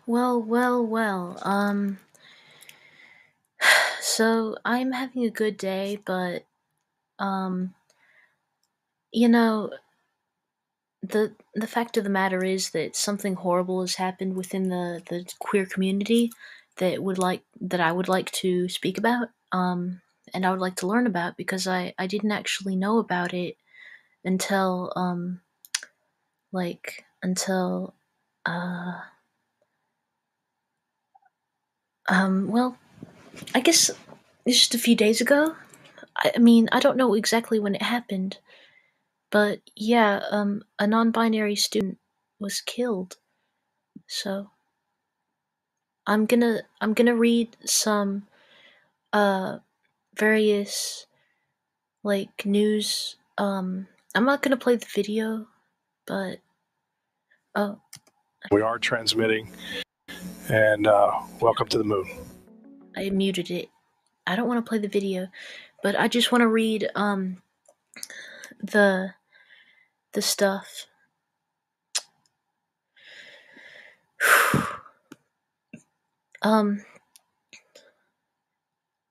Well. So I'm having a good day, but um, you know, the fact of the matter is that something horrible has happened within the queer community that I would like to speak about. And I would like to learn about because I didn't actually know about it until until uh well, I guess just a few days ago. I mean, I don't know exactly when it happened. But yeah, a non-binary student was killed. So I'm gonna read some uh various news. I'm not gonna play the video, but oh, We are transmitting, and welcome to the moon. I muted it. I don't want to play the video, but I just want to read the the stuff. um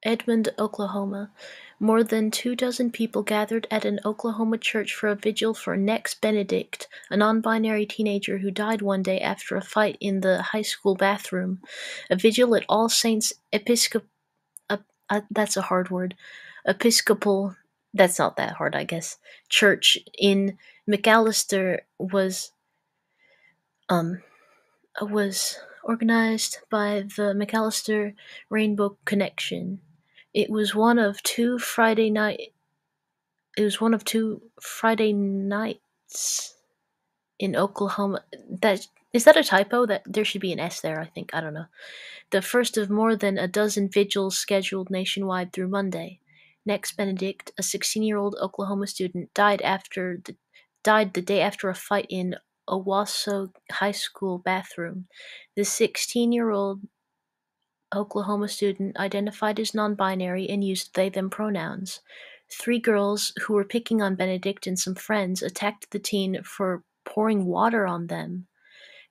Edmond, Oklahoma. More than 24 people gathered at an Oklahoma church for a vigil for next Benedict, a non-binary teenager who died one day after a fight in the high school bathroom. A vigil at All Saints that's a hard word. Episcopal, that's not that hard, I guess. Church in McAllister um was organized by the McAllister Rainbow Connection. It was one of two Friday night. It was one of two Friday nights in Oklahoma. That is that a typo? That there should be an S there. I think I don't know. The first of more than a dozen vigils scheduled nationwide through Monday. Next, Benedict, a 16-year-old Oklahoma student, died the day after a fight in Owasso High School bathroom. The 16-year-old Oklahoma student identified as non-binary and used they/them pronouns. Three girls who were picking on Benedict and some friends attacked the teen for pouring water on them.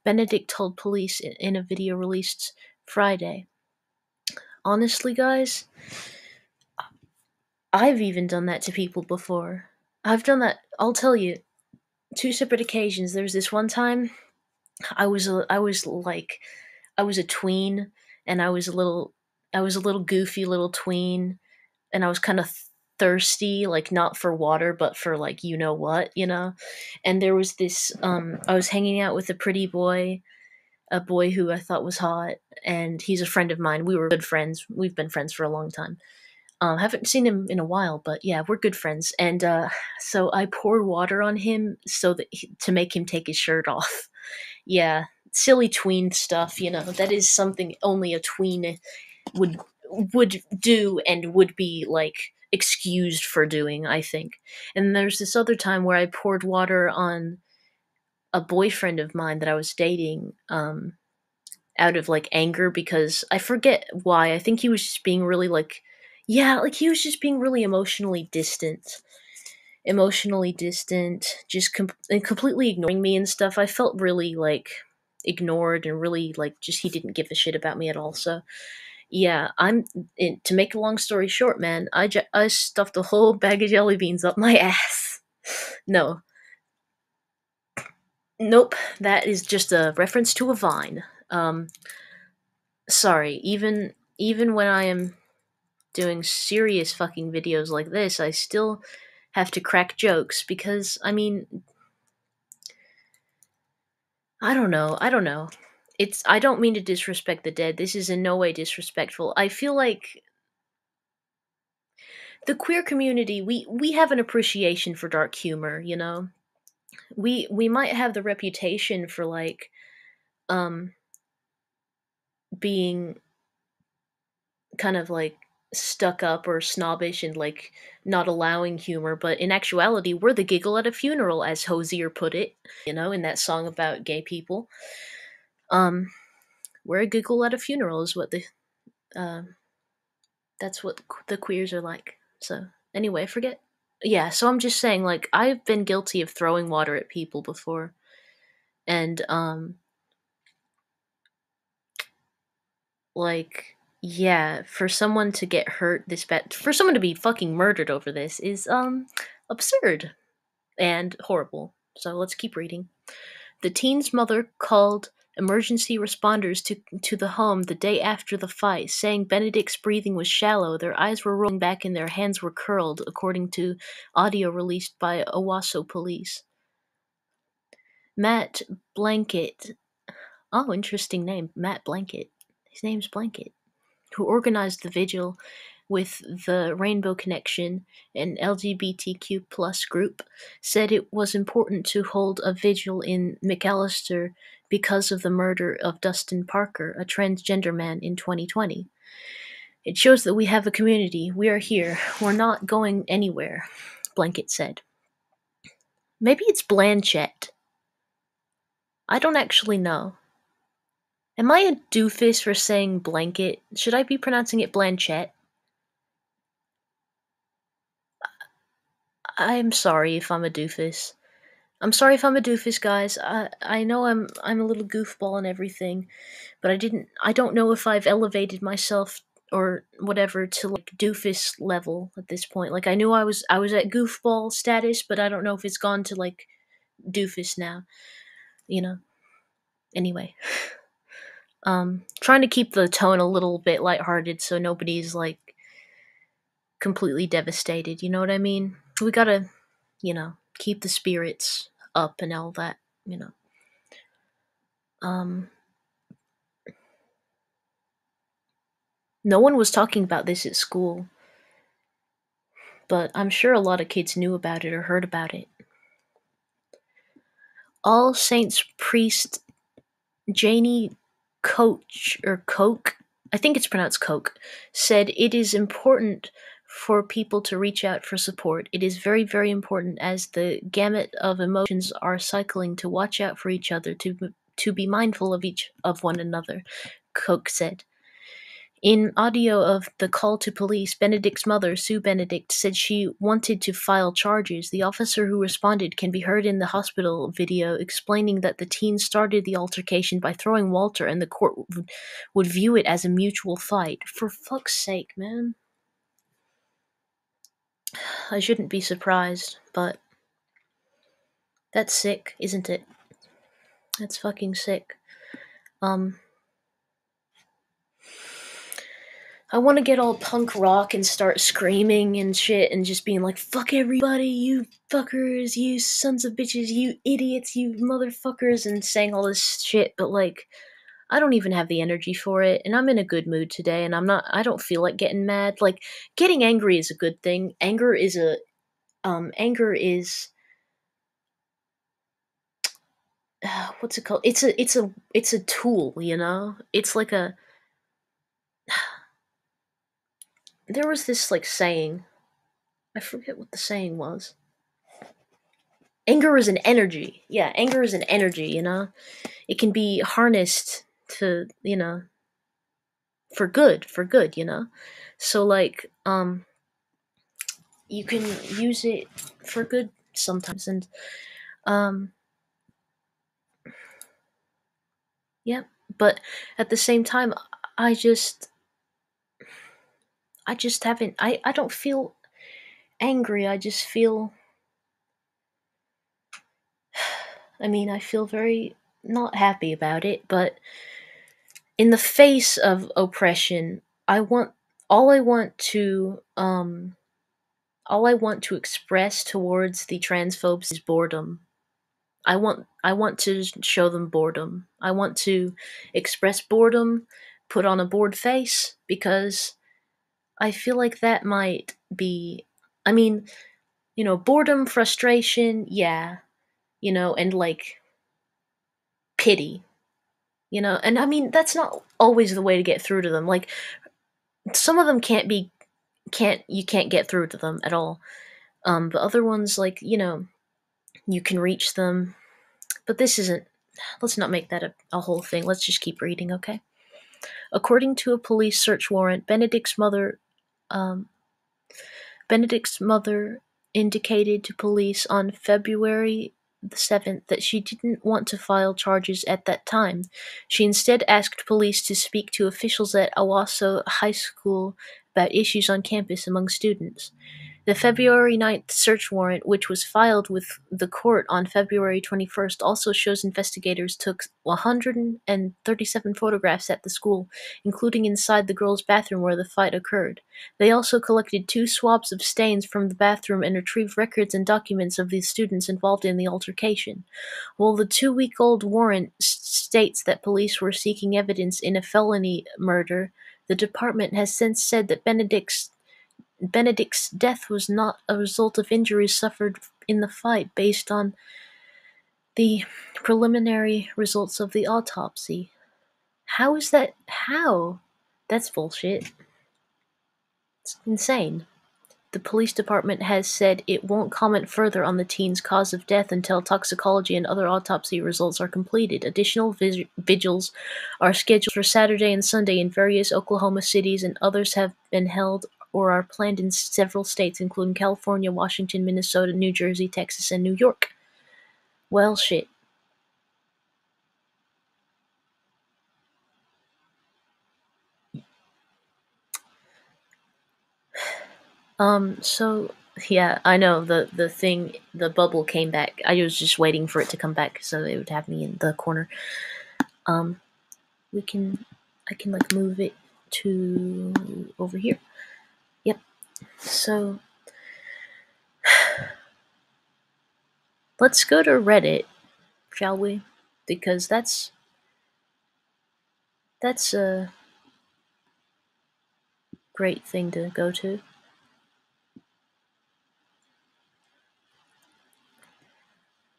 Benedict told police in a video released Friday. Honestly, guys, I've even done that to people before. I've done that, I'll tell you, two separate occasions. There was this one time I was a tween, and I was a little goofy little tween, and I was kind of thirsty, like not for water, but for like you know what, you know. And there was this I was hanging out with a pretty boy, a boy who I thought was hot, and he's a friend of mine. We were good friends. We've been friends for a long time. Haven't seen him in a while, but yeah, we're good friends. And so I poured water on him to make him take his shirt off. Yeah, silly tween stuff, you know. That is something only a tween would would do and would be like excused for doing, I think. And there's this other time where I poured water on a boyfriend of mine that I was dating, out of like anger because I forget why. I think he was just being really yeah, like he was just being really emotionally distant, and completely ignoring me and stuff. I felt really like ignored and really like just he didn't give a shit about me at all. So yeah, to make a long story short, man, I stuffed a whole bag of jelly beans up my ass. No, nope, that is just a reference to a vine. Sorry, even when I am doing serious fucking videos like this, I still have to crack jokes because I mean, I don't know. I don't mean to disrespect the dead. This is in no way disrespectful. I feel like the queer community, we have an appreciation for dark humor, you know. We might have the reputation for um being kind of like stuck up or snobbish and like not allowing humor, but in actuality we're the giggle at a funeral, as Hosier put it, you know, in that song about gay people. um we're a giggle at a funeral is what the uh, that's what the queers are like. So anyway, forget. Yeah, so I'm just saying, like, I've been guilty of throwing water at people before, and Like, yeah, for someone to get hurt this bad, for someone to be fucking murdered over this is, absurd and horrible. So let's keep reading. The teen's mother called emergency responders to the home the day after the fight, saying Benedict's breathing was shallow, their eyes were rolling back, and their hands were curled, according to audio released by Owasso police. Matt Blanket. Oh, interesting name. Matt Blanket. His name's Blanket. Who organized the vigil with the Rainbow Connection, an LGBTQ plus group, said it was important to hold a vigil in McAllister because of the murder of Dustin Parker, a transgender man, in 2020. It shows that we have a community. We are here. We're not going anywhere, Blanket said. Maybe it's Blanchett. I don't actually know. Am I a doofus for saying blanket? Should I be pronouncing it Blanchett? I'm sorry if I'm a doofus. I'm sorry if I'm a doofus, guys. I know I'm a little goofball and everything, but I don't know if I've elevated myself or whatever to like doofus level at this point. Like I knew I was at goofball status, but I don't know if it's gone to like doofus now, you know. Anyway, trying to keep the tone a little bit lighthearted so nobody's like completely devastated, you know what I mean? We got to, keep the spirits up and all that, you know. Um, no one was talking about this at school, but I'm sure a lot of kids knew about it or heard about it. All Saints priest Janie Coach or Coke, I think it's pronounced Coke, said it is important for people to reach out for support. It is very, very important as the gamut of emotions are cycling to watch out for each other, to be mindful of one another, Coke said. In audio of the call to police, Benedict's mother, Sue Benedict, said she wanted to file charges. The officer who responded can be heard in the hospital video explaining that the teen started the altercation by throwing Walter and the court would view it as a mutual fight. For fuck's sake, man. I shouldn't be surprised, but that's sick, isn't it? That's fucking sick. I want to get all punk rock and start screaming and shit and just being like, fuck everybody, you fuckers, you sons of bitches, you idiots, you motherfuckers, and saying all this shit, but like, I don't even have the energy for it, and I'm in a good mood today, and I don't feel like getting mad. Like, getting angry is a good thing. Anger is, what's it called? It's a tool, you know? It's like there was this, like, saying, I forget what the saying was. Anger is an energy. Yeah, anger is an energy, you know? It can be harnessed to, for good, you know? So like, you can use it for good sometimes and um yeah, but at the same time I just haven't I don't feel angry. I just feel I feel very not happy about it, but in the face of oppression, I want all I want to all I want to express towards the transphobes is boredom. I want to show them boredom. I want to express boredom, put on a bored face because I feel like that might be boredom, frustration, yeah, and like pity, and that's not always the way to get through to them. Like some of them can't get through to them at all. But other ones, like, you can reach them. But this isn't, let's not make that a whole thing. Let's just keep reading, okay? According to a police search warrant, um, Benedict's mother indicated to police on February the 7th that she didn't want to file charges at that time. She instead asked police to speak to officials at Owasso High School about issues on campus among students. The February 9th search warrant, which was filed with the court on February 21st, also shows investigators took 137 photographs at the school, including inside the girls' bathroom where the fight occurred. They also collected 2 swabs of stains from the bathroom and retrieved records and documents of the students involved in the altercation. While the 2-week-old warrant states that police were seeking evidence in a felony murder, the department has since said that Benedict's death was not a result of injuries suffered in the fight based on the preliminary results of the autopsy. How is that? How? That's bullshit. It's insane. The police department has said it won't comment further on the teen's cause of death until toxicology and other autopsy results are completed. Additional vigils are scheduled for Saturday and Sunday in various Oklahoma cities, and others have been held or are planned in several states, including California, Washington, Minnesota, New Jersey, Texas, and New York. Well, shit. So yeah, I know the bubble came back. I was just waiting for it to come back so it would have me in the corner. Um, we can, I can like move it to over here. Yep. So let's go to Reddit, shall we? Because that's a great thing to go to.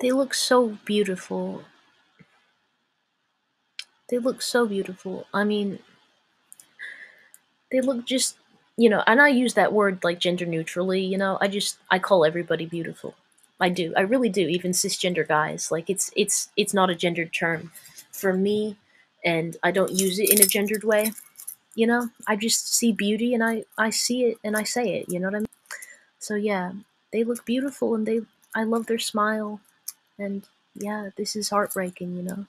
They look so beautiful. They look so beautiful. I mean, they look just, and I use that word like gender neutrally, I call everybody beautiful. I do. I really do, even cisgender guys. Like it's not a gendered term for me, and I don't use it in a gendered way. I just see beauty and I see it and I say it, you know what I mean? So yeah, they look beautiful and I love their smile, and yeah, this is heartbreaking.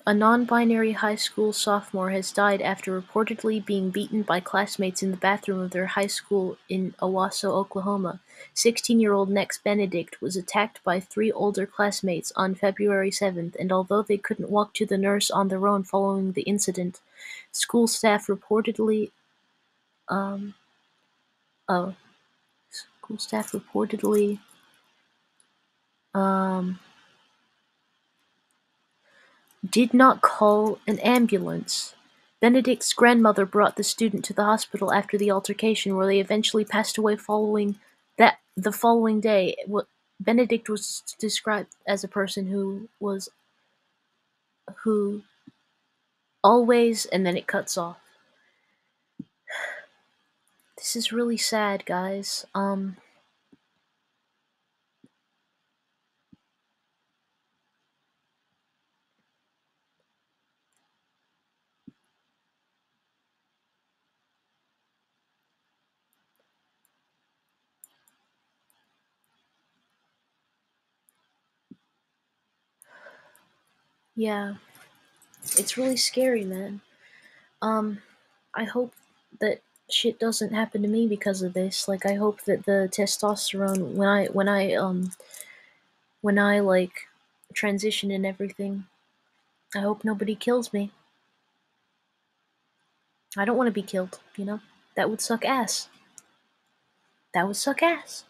A non-binary high school sophomore has died after reportedly being beaten by classmates in the bathroom of their high school in Owasso, Oklahoma. 16-year-old Nex Benedict was attacked by 3 older classmates on February 7th, and although they couldn't walk to the nurse on their own following the incident, school staff reportedly um oh school staff reportedly um did not call an ambulance. Benedict's grandmother brought the student to the hospital after the altercation, where they eventually passed away the following day. Benedict was described as a person who always, and then it cuts off. This is really sad, guys. Yeah, it's really scary, man. Um, I hope that shit doesn't happen to me because of this. Like, I hope that the testosterone when I like transition and everything, I hope nobody kills me. I don't want to be killed. That would suck ass. That would suck ass,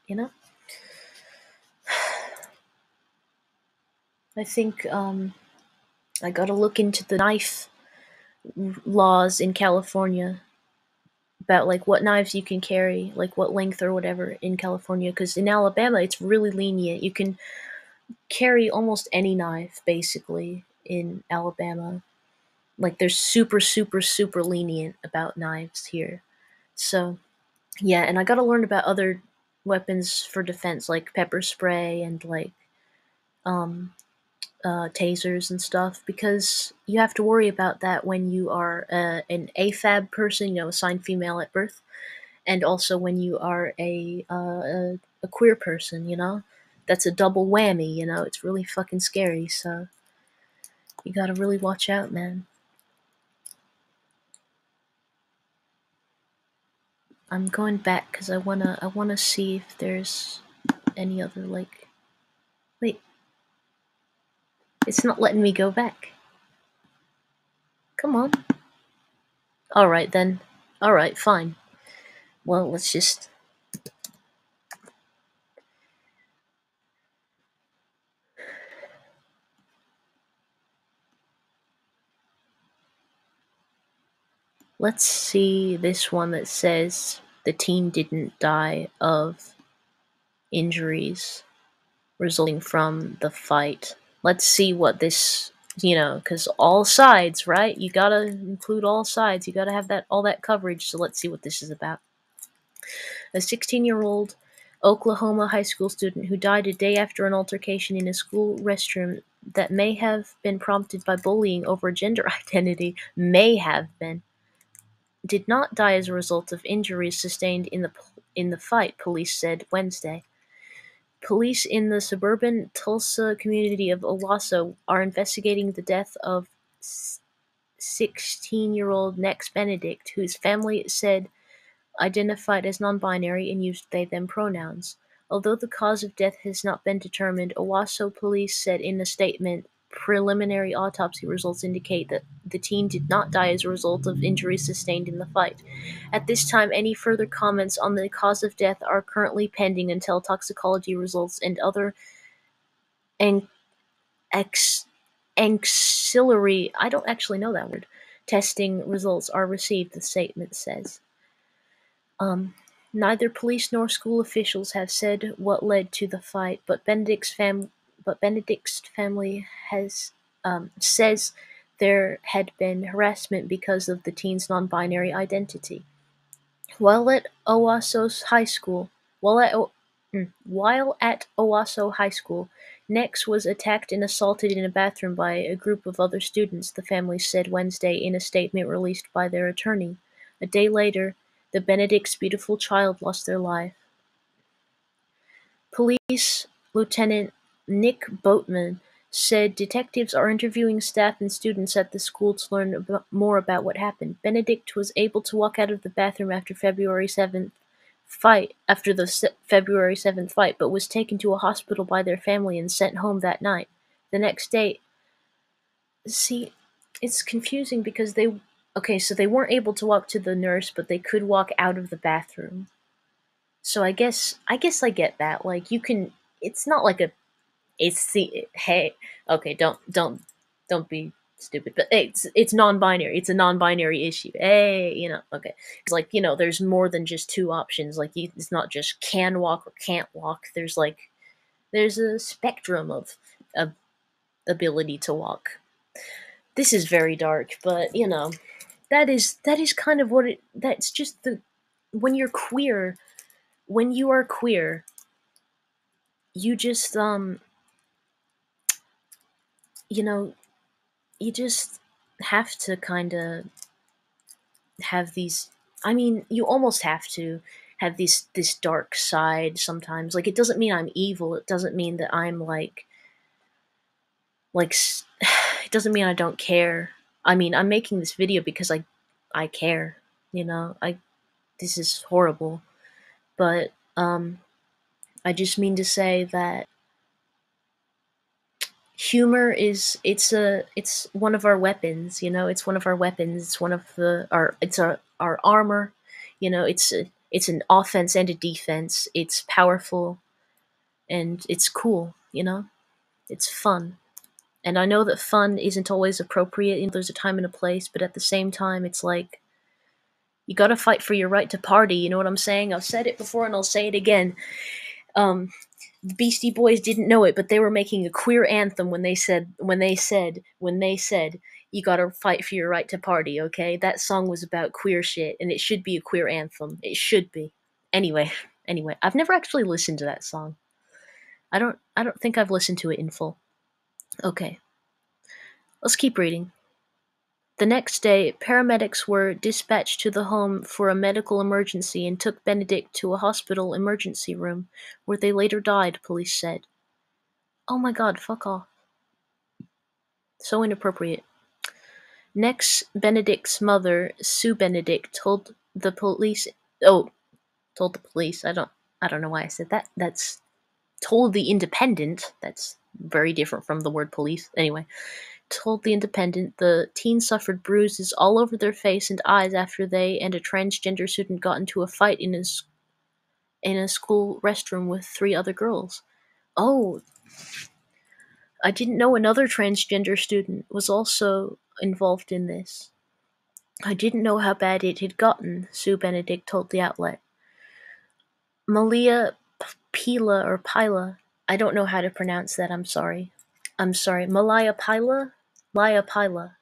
you know? I think I gotta look into the knife laws in California about like what knives you can carry, like what length or whatever in California, because in Alabama it's really lenient. You can carry almost any knife basically in Alabama. Like they're super super super lenient about knives here. So yeah, and I got to learn about other weapons for defense, like pepper spray and like um, tasers and stuff, because you have to worry about that when you are an AFAB person, assigned female at birth, and also when you are a queer person, that's a double whammy. It's really fucking scary. So you gotta really watch out, man. I'm going back because I wanna see if there's any other like. Wait, it's not letting me go back. Come on. All right then. All right, fine. Well, let's see this one that says the teen didn't die of injuries resulting from the fight. Let's see what this, because all sides, right? You gotta include all sides. You gotta have that all that coverage. So let's see what this is about. A 16-year-old Oklahoma high school student who died a day after an altercation in a school restroom that may have been prompted by bullying over gender identity did not die as a result of injuries sustained in the fight, police said Wednesday. Police in the suburban Tulsa community of Owasso are investigating the death of 16-year-old Nex Benedict, whose family said identified as non-binary and used they/them pronouns. Although the cause of death has not been determined, Owasso police said in a statement preliminary autopsy results indicate that the teen did not die as a result of injuries sustained in the fight. At this time, any further comments on the cause of death are currently pending until toxicology results and other an- ex- ancillary, I don't actually know that word, testing results are received, the statement says. Neither police nor school officials have said what led to the fight, but Benedict's family has says there had been harassment because of the teen's non-binary identity. While at Owasso High School, while at o- while at Owasso High School, Nex was attacked and assaulted in a bathroom by a group of other students, the family said Wednesday in a statement released by their attorney. A day later, the Benedict's beautiful child lost their life. Police Lieutenant Nick Boatman said detectives are interviewing staff and students at the school to learn more about what happened. Benedict was able to walk out of the bathroom after the February 7th fight, but was taken to a hospital by their family and sent home that night. The next day, see, it's confusing because so they weren't able to walk to the nurse, but they could walk out of the bathroom. So I guess I get that. Like you can, it's not like a, it's the hey, okay, don't be stupid, but it's non-binary. It's a non-binary issue. Hey, okay. It's like there's more than just two options. Like it's not just can walk or can't walk. There's a spectrum of ability to walk. This is very dark, but that is kind of what it. That's just the when you're queer. When you are queer, you just you know you just have to kind of have these. I mean, you almost have to have this dark side sometimes. Like it doesn't mean I'm evil. It doesn't mean that I'm like it doesn't mean I don't care. I mean, I'm making this video because I care. I This is horrible, but I just mean to say that humor is it's one of our weapons. It's one of our weapons. It's one of our armor. It's an offense and a defense. It's powerful and it's cool. It's fun. And I know that fun isn't always appropriate. There's a time and a place, but at the same time, it's like you gotta fight for your right to party. You know what I'm saying? I've said it before and I'll say it again. The Beastie Boys didn't know it, but they were making a queer anthem when they said you gotta fight for your right to party. Okay, that song was about queer shit, and it should be a queer anthem. It should be. Anyway, I've never actually listened to that song. I don't think I've listened to it in full. Okay, let's keep reading. The next day, paramedics were dispatched to the home for a medical emergency and took Benedict to a hospital emergency room, where they later died, police said. Oh my god, fuck off. So inappropriate. Next, Benedict's mother, Sue Benedict, told the police. Oh, told the police. I don't know why I said that. That's told the Independent. That's very different from the word police. Anyway, told the Independent the teen suffered bruises all over their face and eyes after they and a transgender student got into a fight in a school restroom with three other girls. Oh, I didn't know another transgender student was also involved in this. I didn't know how bad it had gotten, Sue Benedict told the outlet. Malia Pila or Pila, I don't know how to pronounce that, I'm sorry. I'm sorry, Malaya Pila? Malaya Pila.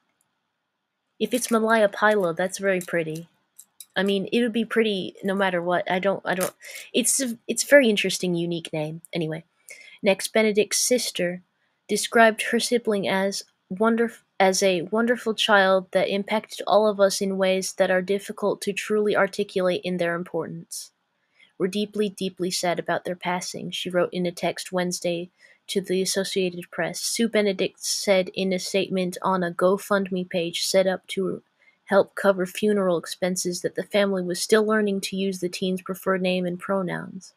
If it's Malaya Pila, that's very pretty. I mean, it would be pretty no matter what. I don't. It's a very interesting, unique name. Anyway, next, Benedict's sister described her sibling as a wonderful child that impacted all of us in ways that are difficult to truly articulate in their importance. We're deeply, deeply sad about their passing, she wrote in a text Wednesday to the Associated Press. Sue Benedict said in a statement on a GoFundMe page set up to help cover funeral expenses that the family was still learning to use the teen's preferred name and pronouns.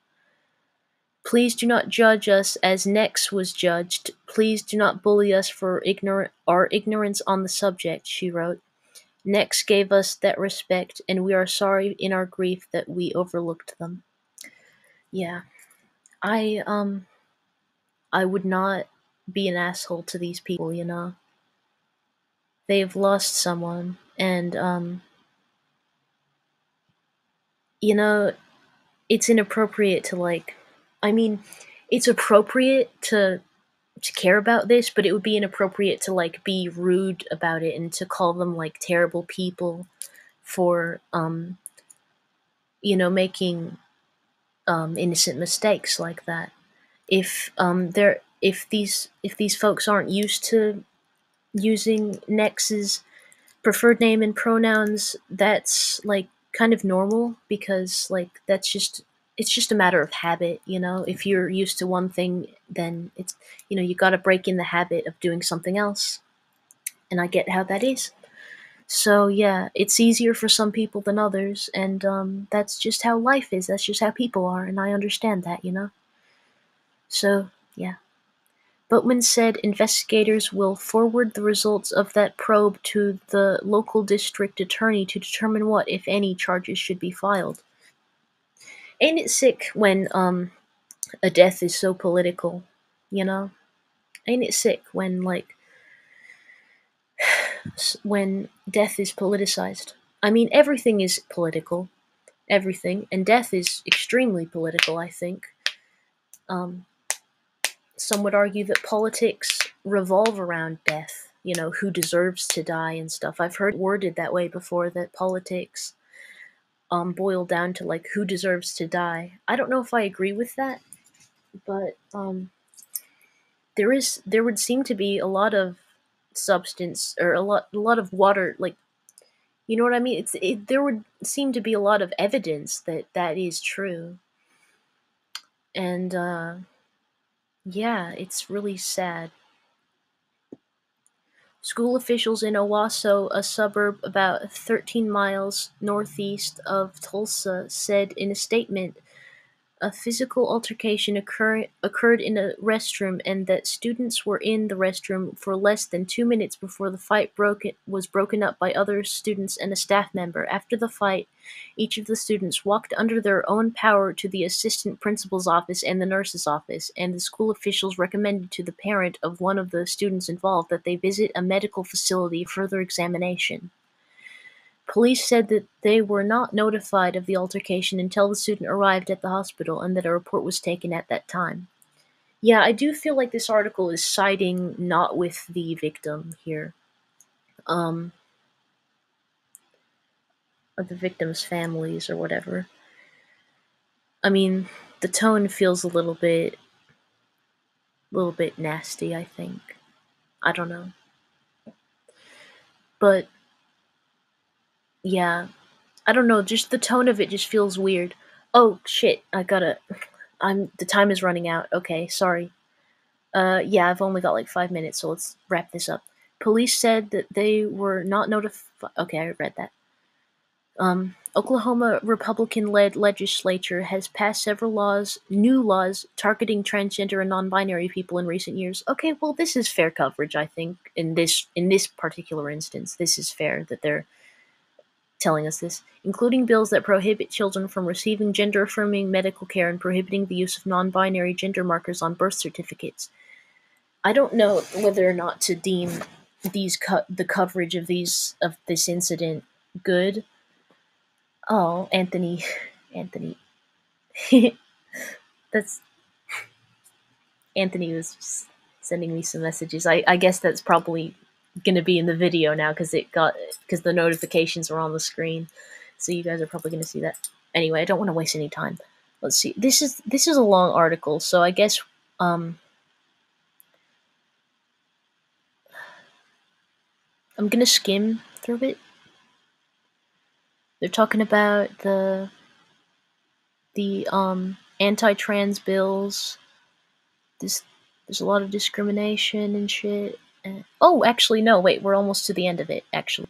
Please do not judge us as Nex was judged. Please do not bully us for our ignorance on the subject, she wrote. Nex gave us that respect, and we are sorry in our grief that we overlooked them. Yeah. I I would not be an asshole to these people, you know. They've lost someone and you know, it's inappropriate to like I mean, it's appropriate to care about this, but it would be inappropriate to like be rude about it and to call them like terrible people for making innocent mistakes like that. If these folks aren't used to using Nex's preferred name and pronouns, that's like kind of normal because like it's just a matter of habit, you know. If you're used to one thing, then it's you got to break in the habit of doing something else, and I get how that is. So yeah, it's easier for some people than others, and that's just how life is. That's just how people are, and I understand that, you know. So yeah. Boatman said investigators will forward the results of that probe to the local district attorney to determine what, if any, charges should be filed. Ain't it sick when a death is so political, you know? Ain't it sick when when death is politicized? I mean, everything is political, everything, and death is extremely political, I think. Um, some would argue that politics revolve around death, who deserves to die and stuff. I've heard it worded that way before, that politics boil down to like who deserves to die. I don't know if I agree with that, but there would seem to be a lot of substance or a lot of water, like, you know what I mean? There would seem to be a lot of evidence that that is true. And yeah, it's really sad. School officials in Owasso, a suburb about 13 miles northeast of Tulsa, said in a statement a physical altercation occurred in a restroom and that students were in the restroom for less than 2 minutes before the fight was broken up by other students and a staff member. After the fight, each of the students walked under their own power to the assistant principal's office and the nurse's office, and the school officials recommended to the parent of one of the students involved that they visit a medical facility for further examination. Police said that they were not notified of the altercation until the student arrived at the hospital and that a report was taken at that time. Yeah, I do feel like this article is siding not with the victim here, or the victim's families or whatever. I mean, the tone feels a little bit nasty, I think. I don't know. But Yeah, I don't know, just the tone of it just feels weird. Oh shit, the time is running out. Okay, sorry. Yeah, I've only got like 5 minutes, so let's wrap this up. Police said that they were not notified. Okay, I read that. Oklahoma Republican-led legislature has passed several new laws targeting transgender and non-binary people in recent years. Okay, well, this is fair coverage, I think. In this particular instance, this is fair that they're telling us this, including bills that prohibit children from receiving gender-affirming medical care and prohibiting the use of non-binary gender markers on birth certificates. I don't know whether or not to deem the coverage of this incident good. Oh, Anthony, Anthony, that's Anthony was sending me some messages. I guess that's probably gonna be in the video now because the notifications are on the screen, so you guys are probably gonna see that. Anyway, I don't want to waste any time. Let's see. This is a long article, so I guess um I'm gonna skim through it. They're talking about the anti-trans bills. This There's a lot of discrimination and shit. Oh, actually, no. Wait, we're almost to the end of it. Actually,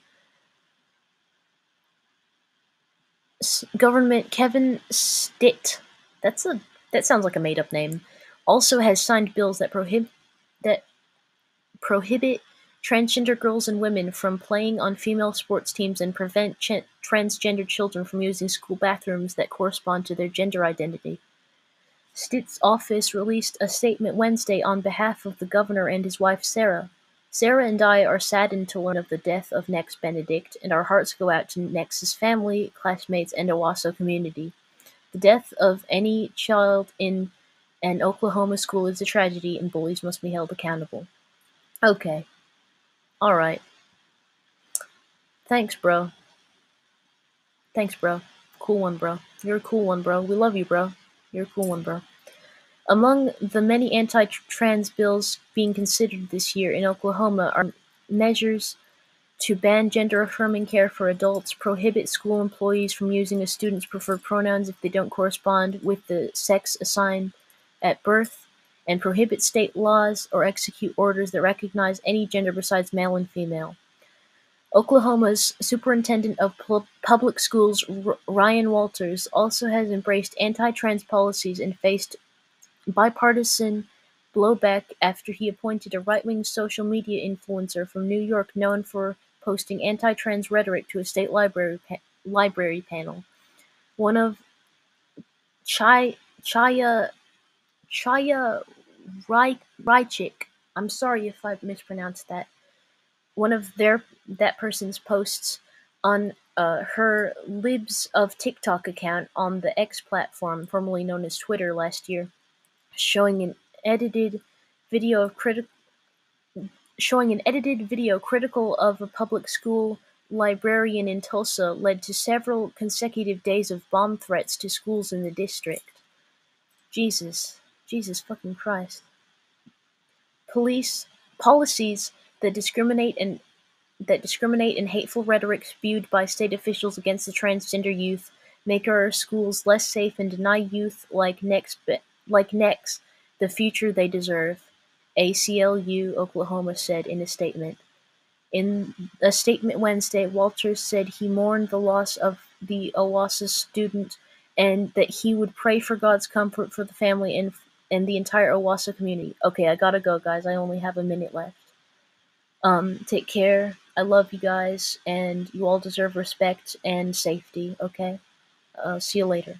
government Kevin Stitt. That sounds like a made-up name. Also has signed bills that prohibit transgender girls and women from playing on female sports teams and prevent transgender children from using school bathrooms that correspond to their gender identity. Stitt's office released a statement Wednesday on behalf of the governor and his wife Sarah. Sarah and I are saddened to learn of the death of Nex Benedict, and our hearts go out to Nex's family, classmates, and Owasso community. The death of any child in an Oklahoma school is a tragedy, and bullies must be held accountable. Okay. Alright. Thanks, bro. Thanks, bro. Cool one, bro. You're a cool one, bro. We love you, bro. You're a cool one, bro. Among the many anti-trans bills being considered this year in Oklahoma are measures to ban gender-affirming care for adults, prohibit school employees from using a student's preferred pronouns if they don't correspond with the sex assigned at birth, and prohibit state laws or execute orders that recognize any gender besides male and female. Oklahoma's Superintendent of Public Schools, Ryan Walters, also has embraced anti-trans policies and faced bipartisan blowback after he appointed a right-wing social media influencer from New York known for posting anti-trans rhetoric to a state library panel. One of Chaya Rychik. I'm sorry if I mispronounced that. One of that person's posts on her Libs of TikTok account on the X platform, formerly known as Twitter, last year, showing an edited video critical of a public school librarian in Tulsa led to several consecutive days of bomb threats to schools in the district. Jesus fucking Christ. Policies that discriminate and hateful rhetoric spewed by state officials against the transgender youth make our schools less safe and deny youth like Nex the future they deserve, ACLU Oklahoma said in a statement. In a statement Wednesday, Walters said he mourned the loss of the Owasso student and that he would pray for God's comfort for the family and the entire Owasso community. Okay, I gotta go, guys. I only have a minute left. Take care. I love you guys, and you all deserve respect and safety, okay? See you later.